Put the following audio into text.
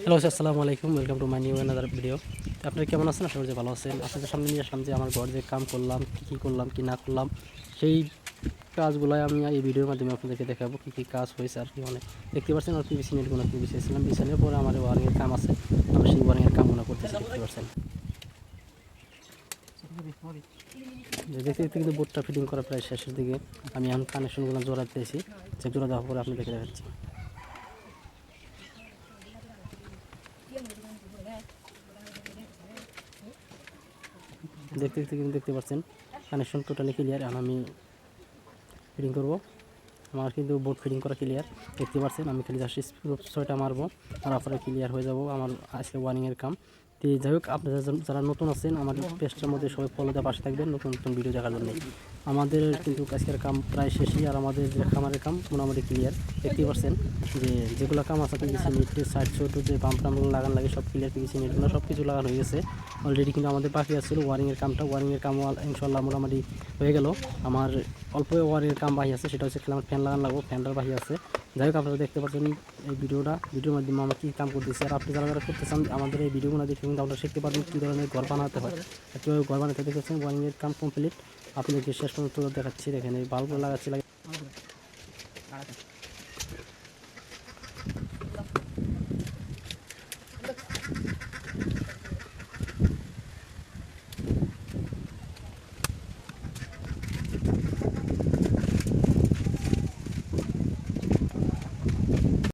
Hello, আসসালামু আলাইকুম। Welcome to my new another video. তো আপনারা কেমন আছেন? আশা করি ভালো আছেন। আপনাদের সামনে নিয়ে আসলাম যে আমার ঘর যে কাম করলাম, কী করলাম, কী না করলাম, সেই কাজগুলাই আমি এই ভিডিওর মাধ্যমে আপনাদেরকে দেখাবো কী কী কাজ হয়েছে আর কি। অনেক দেখতে পাচ্ছেন আর পিভিসি নেটগুলো বিছিয়েছিলাম। বিছানোর পরে আমার ওয়ারিংয়ের কাম আছে, আমি সেই ওয়ারিংয়ের কামগুলো করতেছি, দেখতে পাচ্ছেন। দেখতে দেখতে কিন্তু বোর্ডটা ফিটিং করা প্রায় শেষের দিকে। আমি এখন কানেকশনগুলো জোড়া দিয়েছি, যে জোড়া দেওয়ার পরে আপনাদেরকে দেখাচ্ছি। দেখতে দেখতে কিন্তু দেখতে পাচ্ছেন কানেকশন টোটালি ক্লিয়ার। এখন আমি ফিটিং করবো। আমার কিন্তু বোর্ড ফিটিং করা ক্লিয়ার, দেখতে পাচ্ছেন। আমি খালি জাস্ট ছয়টা মারবো, তারপরে ক্লিয়ার হয়ে যাবো আমার আজকে ওয়ারিংয়ের কাম। তো যাই হোক, আপনারা যারা নতুন আছেন আমার পেজটার মধ্যে সবাই ফলো দিয়ে পাশে থাকবেন নতুন নতুন ভিডিও দেখার জন্য। আমাদের কিন্তু আজকের কাম প্রায় শেষই, আর আমাদের যে খামারের কাম মোটামুটি ক্লিয়ার। দেখতে পাচ্ছেন যে যেগুলো কাম আছে পিভিসি নেট, সাইড ছোটো যে পাম্প টাম্পগুলো লাগানো লাগে সব ক্লিয়ার, পিভিসি নেটগুলো সব কিছু লাগানো হয়ে গেছে অলরেডি। কিন্তু আমাদের বাকি আসছিল ওয়ারিংয়ের কামটা। ওয়ারিংয়ের কাম ইনশাল্লাহ মোটামুটি হয়ে গেল। আমার অল্প ওয়ারিংয়ের কাম বাকি আছে, সেটা হচ্ছে আমার ফ্যান লাগানো লাগবো, ফ্যানটার বাকি আছে। যাই হোক, আপনারা দেখতে পাচ্ছেন এই ভিডিওর মাধ্যমে আমরা কী কাম করতেছি। আর আপনি যারা যারা করতে চান আমাদের এই ভিডিওগুলো দেখে কিন্তু আপনারা শিখতে পারবেন কী ধরনের ঘর বানাতে হয়, কীভাবে ঘর বানাতে। দেখেছেন ওয়ারিংয়ের কাম কমপ্লিট, আপনাদেরকে শেষ পর্যন্ত দেখাচ্ছি। দেখেন এই বাল্বগুলো লাগাচ্ছি।